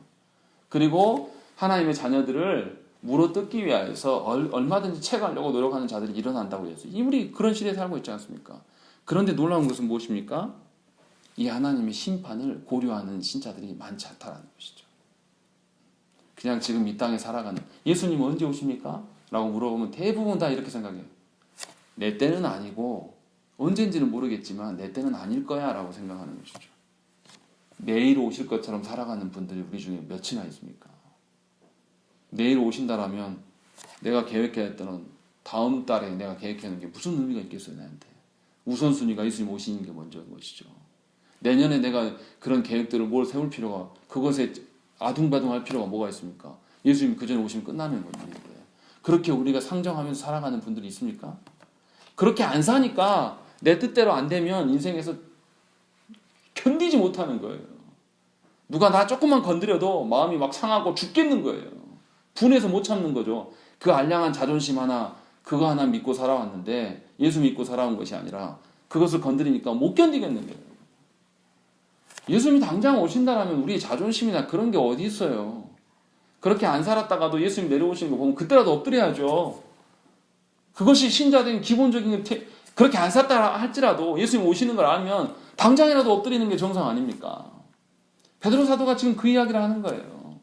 그리고 하나님의 자녀들을 물어뜯기 위해서 얼마든지 채가려고 노력하는 자들이 일어난다고 했어요. 우리 그런 시대에 살고 있지 않습니까? 그런데 놀라운 것은 무엇입니까? 이 하나님의 심판을 고려하는 신자들이 많지 않다는 것이죠. 그냥 지금 이 땅에 살아가는 예수님 언제 오십니까? 라고 물어보면 대부분 다 이렇게 생각해요. 내 때는 아니고 언젠지는 모르겠지만 내 때는 아닐 거야 라고 생각하는 것이죠. 내일 오실 것처럼 살아가는 분들이 우리 중에 몇이나 있습니까? 내일 오신다라면 내가 계획했던 다음 달에 내가 계획하는 게 무슨 의미가 있겠어요, 나한테. 우선순위가 예수님 오시는 게 먼저인 것이죠. 내년에 내가 그런 계획들을 뭘 세울 필요가, 그것에 아둥바둥할 필요가 뭐가 있습니까? 예수님 그 전에 오시면 끝나는 건데. 그렇게 우리가 상정하면서 살아가는 분들이 있습니까? 그렇게 안 사니까 내 뜻대로 안 되면 인생에서 견디지 못하는 거예요. 누가 나 조금만 건드려도 마음이 막 상하고 죽겠는 거예요. 분해서 못 참는 거죠. 그 알량한 자존심 하나, 그거 하나 믿고 살아왔는데, 예수 믿고 살아온 것이 아니라 그것을 건드리니까 못 견디겠는 거예요. 예수님이 당장 오신다라면 우리 자존심이나 그런 게 어디 있어요. 그렇게 안 살았다가도 예수님 내려오시는 거 보면 그때라도 엎드려야죠. 그것이 신자된 기본적인, 그렇게 안 살았다 할지라도 예수님 오시는 걸 알면 당장이라도 엎드리는 게 정상 아닙니까? 베드로 사도가 지금 그 이야기를 하는 거예요.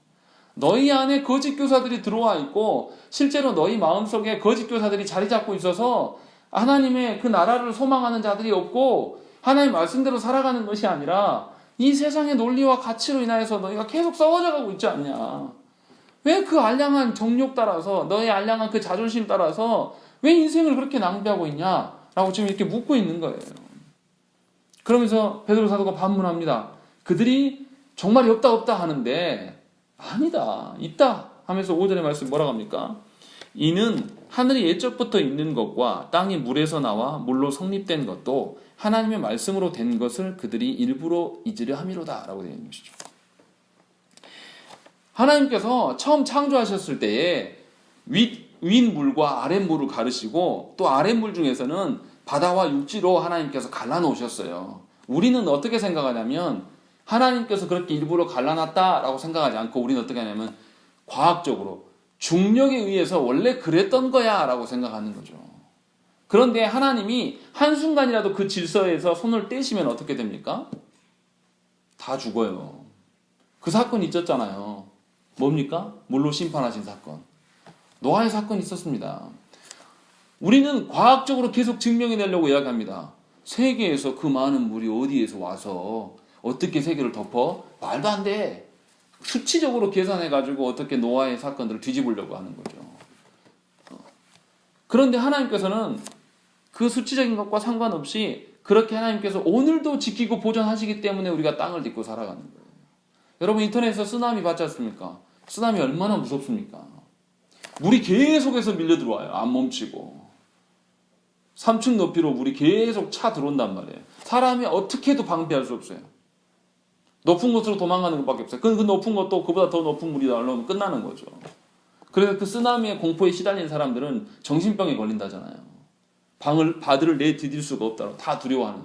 너희 안에 거짓 교사들이 들어와 있고 실제로 너희 마음속에 거짓 교사들이 자리 잡고 있어서 하나님의 그 나라를 소망하는 자들이 없고 하나님 말씀대로 살아가는 것이 아니라 이 세상의 논리와 가치로 인하여서 너희가 계속 썩어져 가고 있지 않냐. 왜 그 알량한 정욕 따라서, 너의 알량한 그 자존심 따라서 왜 인생을 그렇게 낭비하고 있냐 라고 지금 이렇게 묻고 있는 거예요. 그러면서 베드로 사도가 반문합니다. 그들이 정말이 없다 하는데 아니다, 있다 하면서 5절의 말씀 뭐라고 합니까? 이는 하늘이 옛적부터 있는 것과 땅이 물에서 나와 물로 성립된 것도 하나님의 말씀으로 된 것을 그들이 일부러 잊으려 함이로다 라고 되어 있는 것이죠. 하나님께서 처음 창조하셨을 때에 윗물과 아랫물을 가르시고 또 아랫물 중에서는 바다와 육지로 하나님께서 갈라놓으셨어요. 우리는 어떻게 생각하냐면 하나님께서 그렇게 일부러 갈라놨다라고 생각하지 않고 우리는 어떻게 하냐면 과학적으로 중력에 의해서 원래 그랬던 거야 라고 생각하는 거죠. 그런데 하나님이 한순간이라도 그 질서에서 손을 떼시면 어떻게 됩니까? 다 죽어요. 그 사건이 있었잖아요. 뭡니까? 물로 심판하신 사건. 노아의 사건이 있었습니다. 우리는 과학적으로 계속 증명해내려고 이야기합니다. 세계에서 그 많은 물이 어디에서 와서 어떻게 세계를 덮어? 말도 안 돼. 수치적으로 계산해가지고 어떻게 노아의 사건들을 뒤집으려고 하는 거죠. 그런데 하나님께서는 그 수치적인 것과 상관없이 그렇게 하나님께서 오늘도 지키고 보존하시기 때문에 우리가 땅을 딛고 살아가는 거예요. 여러분 인터넷에서 쓰나미 봤지 않습니까? 쓰나미 얼마나 무섭습니까? 물이 계속해서 밀려 들어와요. 안 멈추고. 3층 높이로 물이 계속 차 들어온단 말이에요. 사람이 어떻게 해도 방피할 수 없어요. 높은 곳으로 도망가는 것밖에 없어요. 그 높은 것도 그보다 더 높은 물이 날라오면 끝나는 거죠. 그래서 그 쓰나미의 공포에 시달린 사람들은 정신병에 걸린다잖아요. 바다를 내디딜 수가 없다고 다 두려워하는.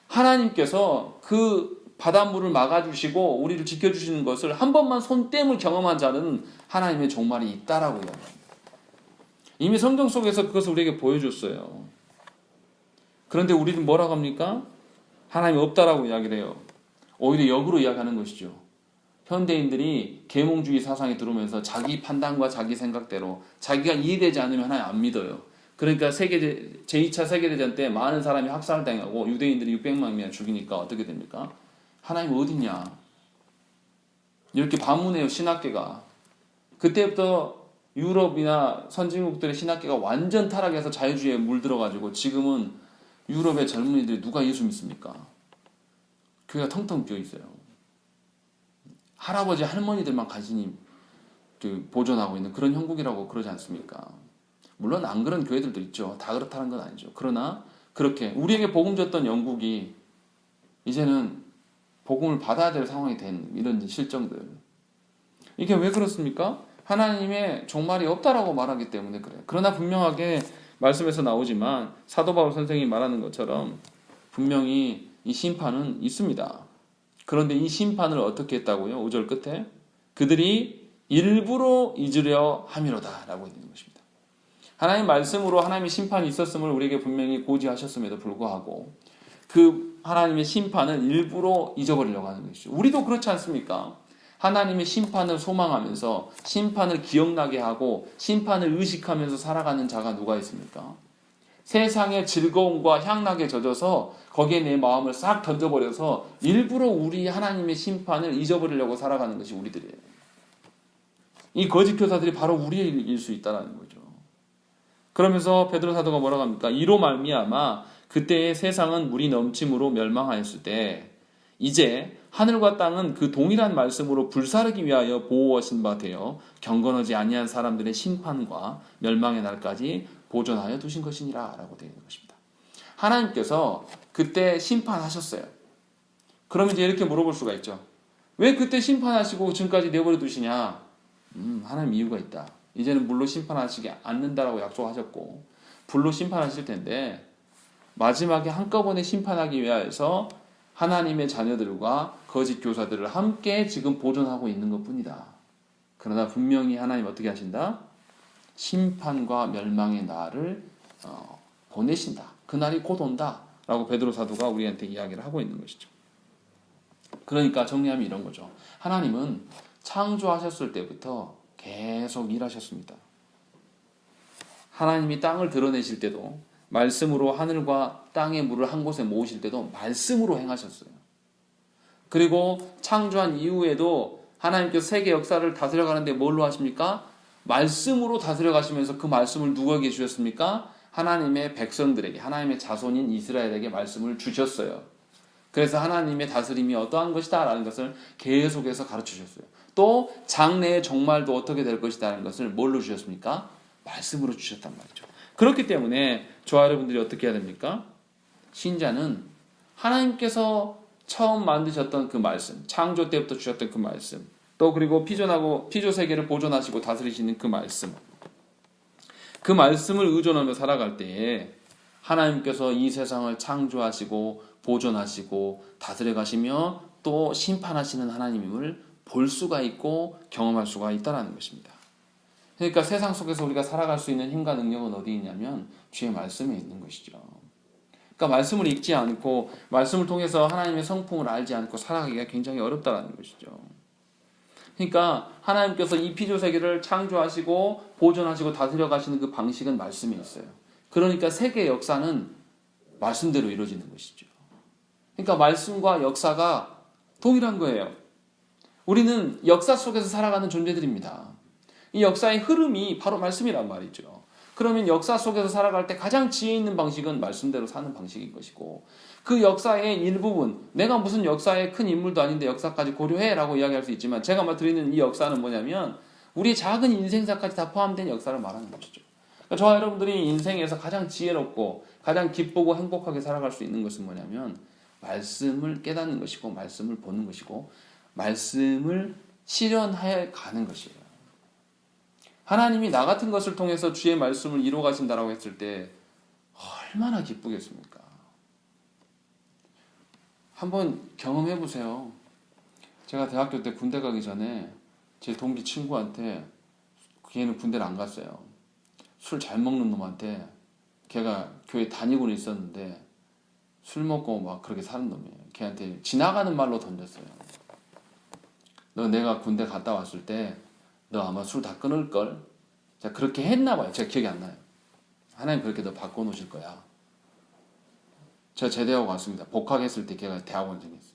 하나님께서 그 바닷물을 막아주시고 우리를 지켜주시는 것을 한 번만 손땜을 경험한 자는 하나님의 종말이 있다라고 이야기합니다. 이미 성경 속에서 그것을 우리에게 보여줬어요. 그런데 우리는 뭐라고 합니까? 하나님이 없다라고 이야기를 해요. 오히려 역으로 이야기하는 것이죠. 현대인들이 계몽주의 사상이 들어오면서 자기 판단과 자기 생각대로 자기가 이해되지 않으면 하나님 안 믿어요. 그러니까 제2차 세계대전 때 많은 사람이 학살당하고 유대인들이 600만 명이나 죽이니까 어떻게 됩니까? 하나님 어딨냐? 이렇게 반문해요, 신학계가. 그때부터 유럽이나 선진국들의 신학계가 완전 타락해서 자유주의에 물들어가지고 지금은 유럽의 젊은이들이 누가 예수 믿습니까? 교회가 텅텅 비어 있어요. 할아버지 할머니들만 간신히 보존하고 있는 그런 형국이라고 그러지 않습니까? 물론 안 그런 교회들도 있죠. 다 그렇다는 건 아니죠. 그러나 그렇게 우리에게 복음 줬던 영국이 이제는 복음을 받아야 될 상황이 된 이런 실정들. 이게 왜 그렇습니까? 하나님의 종말이 없다라고 말하기 때문에 그래요. 그러나 분명하게 말씀에서 나오지만 사도 바울 선생이 말하는 것처럼 분명히 이 심판은 있습니다. 그런데 이 심판을 어떻게 했다고요? 5절 끝에 그들이 일부러 잊으려 함이로다 라고 있는 것입니다. 하나님 말씀으로 하나님의 심판이 있었음을 우리에게 분명히 고지하셨음에도 불구하고 그 하나님의 심판을 일부러 잊어버리려고 하는 것이죠. 우리도 그렇지 않습니까? 하나님의 심판을 소망하면서 심판을 기억나게 하고 심판을 의식하면서 살아가는 자가 누가 있습니까? 세상의 즐거움과 향락에 젖어서 거기에 내 마음을 싹 던져버려서 일부러 우리 하나님의 심판을 잊어버리려고 살아가는 것이 우리들이에요. 이 거짓 교사들이 바로 우리일 수 있다는 거죠. 그러면서 베드로 사도가 뭐라고 합니까? 이로 말미암아 그때의 세상은 물이 넘침으로 멸망하였을 때 이제 하늘과 땅은 그 동일한 말씀으로 불사르기 위하여 보호하신 바 되어 경건하지 아니한 사람들의 심판과 멸망의 날까지 보존하여 두신 것이니라 라고 되어 있는 것입니다. 하나님께서 그때 심판하셨어요. 그러면 이제 이렇게 물어볼 수가 있죠. 왜 그때 심판하시고 지금까지 내버려 두시냐? 하나님 이유가 있다. 이제는 물로 심판하시지 않는다라고 약속하셨고 불로 심판하실 텐데 마지막에 한꺼번에 심판하기 위해서 하나님의 자녀들과 거짓 교사들을 함께 지금 보존하고 있는 것뿐이다. 그러나 분명히 하나님 어떻게 하신다? 심판과 멸망의 날을 보내신다. 그날이 곧 온다. 라고 베드로 사도가 우리한테 이야기를 하고 있는 것이죠. 그러니까 정리하면 이런 거죠. 하나님은 창조하셨을 때부터 계속 일하셨습니다. 하나님이 땅을 드러내실 때도 말씀으로 하늘과 땅의 물을 한 곳에 모으실 때도 말씀으로 행하셨어요. 그리고 창조한 이후에도 하나님께서 세계 역사를 다스려 가는데 뭘로 하십니까? 말씀으로 다스려 가시면서 그 말씀을 누구에게 주셨습니까? 하나님의 백성들에게, 하나님의 자손인 이스라엘에게 말씀을 주셨어요. 그래서 하나님의 다스림이 어떠한 것이다 라는 것을 계속해서 가르치셨어요. 또 장래의 종말도 어떻게 될 것이다 라는 것을 뭘로 주셨습니까? 말씀으로 주셨단 말이죠. 그렇기 때문에 저와 여러분들이 어떻게 해야 됩니까? 신자는 하나님께서 처음 만드셨던 그 말씀, 창조 때부터 주셨던 그 말씀, 또 그리고 피조 세계를 보존하시고 다스리시는 그 말씀, 그 말씀을 의존하며 살아갈 때에 하나님께서 이 세상을 창조하시고 보존하시고 다스려 가시며 또 심판하시는 하나님임을 볼 수가 있고 경험할 수가 있다는 것입니다. 그러니까 세상 속에서 우리가 살아갈 수 있는 힘과 능력은 어디 있냐면 주의 말씀에 있는 것이죠. 그러니까 말씀을 읽지 않고 말씀을 통해서 하나님의 성품을 알지 않고 살아가기가 굉장히 어렵다는 것이죠. 그러니까 하나님께서 이 피조 세계를 창조하시고 보존하시고 다스려 가시는 그 방식은 말씀에 있어요. 그러니까 세계의 역사는 말씀대로 이루어지는 것이죠. 그러니까 말씀과 역사가 동일한 거예요. 우리는 역사 속에서 살아가는 존재들입니다. 이 역사의 흐름이 바로 말씀이란 말이죠. 그러면 역사 속에서 살아갈 때 가장 지혜 있는 방식은 말씀대로 사는 방식인 것이고 그 역사의 일부분, 내가 무슨 역사의 큰 인물도 아닌데 역사까지 고려해 라고 이야기할 수 있지만 제가 드리는 이 역사는 뭐냐면 우리의 작은 인생사까지 다 포함된 역사를 말하는 것이죠. 그러니까 저와 여러분들이 인생에서 가장 지혜롭고 가장 기쁘고 행복하게 살아갈 수 있는 것은 뭐냐면 말씀을 깨닫는 것이고 말씀을 보는 것이고 말씀을 실현해 가는 것이에요. 하나님이 나 같은 것을 통해서 주의 말씀을 이루어 가신다라고 했을 때 얼마나 기쁘겠습니까? 한번 경험해 보세요. 제가 대학교 때 군대 가기 전에 제 동기 친구한테 걔는 군대를 안 갔어요. 술 잘 먹는 놈한테 걔가 교회 다니고는 있었는데 술 먹고 막 그렇게 사는 놈이에요. 걔한테 지나가는 말로 던졌어요. 너 내가 군대 갔다 왔을 때 너 아마 술 다 끊을걸? 자, 그렇게 했나 봐요. 제가 기억이 안 나요. 하나님 그렇게 너 바꿔놓으실 거야. 제가 제대하고 갔습니다. 복학했을 때 걔가 대학원생이었어요.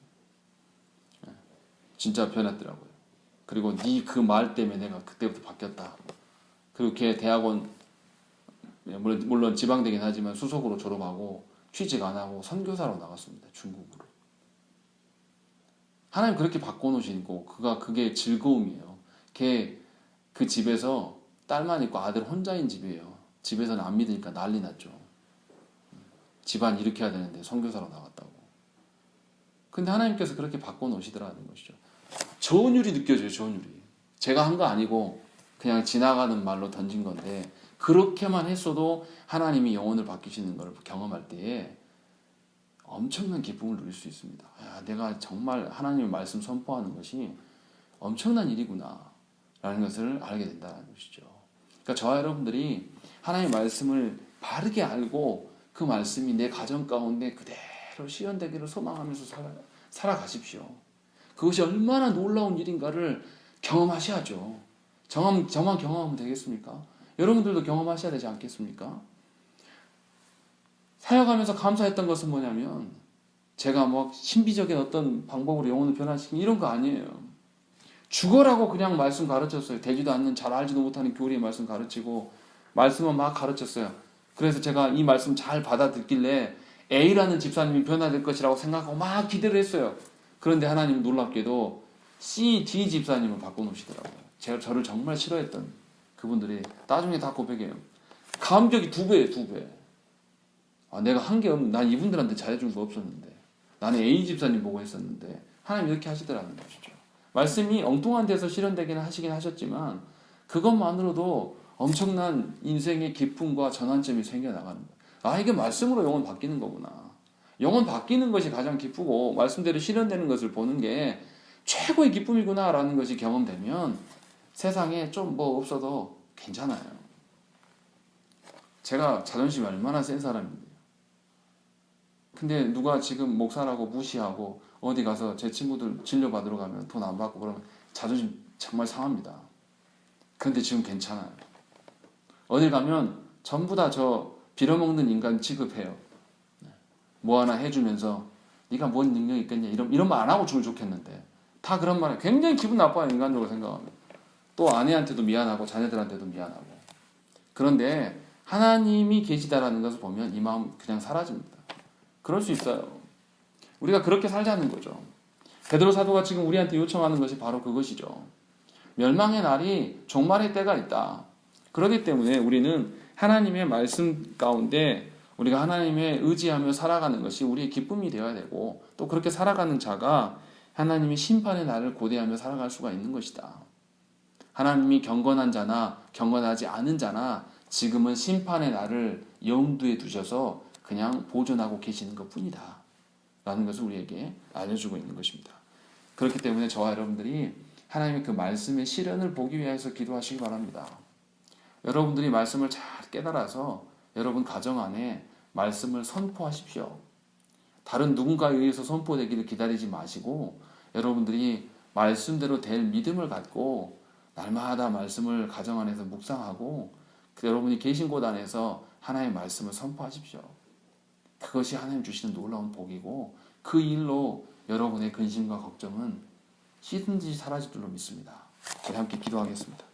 진짜 변했더라고요. 그리고 네 그 말 때문에 내가 그때부터 바뀌었다. 그리고 걔 대학원 물론 지방대긴 하지만 수석으로 졸업하고 취직 안 하고 선교사로 나갔습니다. 중국으로. 하나님 그렇게 바꿔놓으시고 그게 즐거움이에요. 걔 그 집에서 딸만 있고 아들 혼자인 집이에요. 집에서는 안 믿으니까 난리 났죠. 집안 일으켜야 되는데 선교사로 나갔다고. 근데 하나님께서 그렇게 바꿔놓으시더라는 것이죠. 저언율이 느껴져요. 저언율이. 제가 한 거 아니고 그냥 지나가는 말로 던진 건데 그렇게만 했어도 하나님이 영혼을 바뀌시는 걸 경험할 때에 엄청난 기쁨을 누릴 수 있습니다. 야, 내가 정말 하나님의 말씀 선포하는 것이 엄청난 일이구나 라는 것을 알게 된다는 것이죠. 그러니까 저와 여러분들이 하나님의 말씀을 바르게 알고 그 말씀이 내 가정 가운데 그대로 실현되기를 소망하면서 살아가십시오. 그것이 얼마나 놀라운 일인가를 경험하셔야죠. 저만 경험하면 되겠습니까? 여러분들도 경험하셔야 되지 않겠습니까? 사역하면서 감사했던 것은 뭐냐면 제가 뭐 신비적인 어떤 방법으로 영혼을 변화시키는 이런 거 아니에요. 죽어라고 그냥 말씀 가르쳤어요. 되지도 않는 잘 알지도 못하는 교리의 말씀 가르치고 말씀을 막 가르쳤어요. 그래서 제가 이 말씀 잘 받아듣길래 A라는 집사님이 변화될 것이라고 생각하고 막 기대를 했어요. 그런데 하나님 놀랍게도 C, D 집사님을 바꿔놓으시더라고요. 제가 저를 정말 싫어했던 그분들이 나중에 다 고백해요. 감격이 2배예요, 2배. 내가 한 게 없는, 난 이분들한테 잘해준 거 없었는데, 나는 A 집사님 보고 했었는데, 하나님 이렇게 하시더라는 것이죠. 말씀이 엉뚱한 데서 실현되기는 하시긴 하셨지만, 그것만으로도 엄청난 인생의 기쁨과 전환점이 생겨나가는 거예요. 이게 말씀으로 영혼 바뀌는 거구나. 영혼 바뀌는 것이 가장 기쁘고, 말씀대로 실현되는 것을 보는 게 최고의 기쁨이구나 라는 것이 경험되면 세상에 좀 뭐 없어도 괜찮아요. 제가 자존심이 얼마나 센 사람인데요. 근데 누가 지금 목사라고 무시하고 어디 가서 제 친구들 진료받으러 가면 돈 안 받고 그러면 자존심 정말 상합니다. 그런데 지금 괜찮아요. 어딜 가면 전부 다 저 빌어먹는 인간 취급해요. 뭐 하나 해주면서 네가 뭔 능력이 있겠냐 이런 말 안 하고 주면 좋겠는데 다 그런 말에 굉장히 기분 나빠요. 인간적으로 생각하면. 또 아내한테도 미안하고 자녀들한테도 미안하고. 그런데 하나님이 계시다라는 것을 보면 이 마음 그냥 사라집니다. 그럴 수 있어요. 우리가 그렇게 살자는 거죠. 베드로 사도가 지금 우리한테 요청하는 것이 바로 그것이죠. 멸망의 날이 종말의 때가 있다. 그렇기 때문에 우리는 하나님의 말씀 가운데 우리가 하나님의 의지하며 살아가는 것이 우리의 기쁨이 되어야 되고 또 그렇게 살아가는 자가 하나님의 심판의 날을 고대하며 살아갈 수가 있는 것이다. 하나님이 경건한 자나 경건하지 않은 자나 지금은 심판의 날을 염두에 두셔서 그냥 보존하고 계시는 것뿐이다 라는 것을 우리에게 알려주고 있는 것입니다. 그렇기 때문에 저와 여러분들이 하나님의 그 말씀의 실현을 보기 위해서 기도하시기 바랍니다. 여러분들이 말씀을 잘 깨달아서 여러분 가정 안에 말씀을 선포하십시오. 다른 누군가에 의해서 선포되기를 기다리지 마시고 여러분들이 말씀대로 될 믿음을 갖고 날마다 말씀을 가정 안에서 묵상하고 여러분이 계신 곳 안에서 하나님의 말씀을 선포하십시오. 그것이 하나님 주시는 놀라운 복이고 그 일로 여러분의 근심과 걱정은 시든지 사라질 줄로 믿습니다. 우리 함께 기도하겠습니다.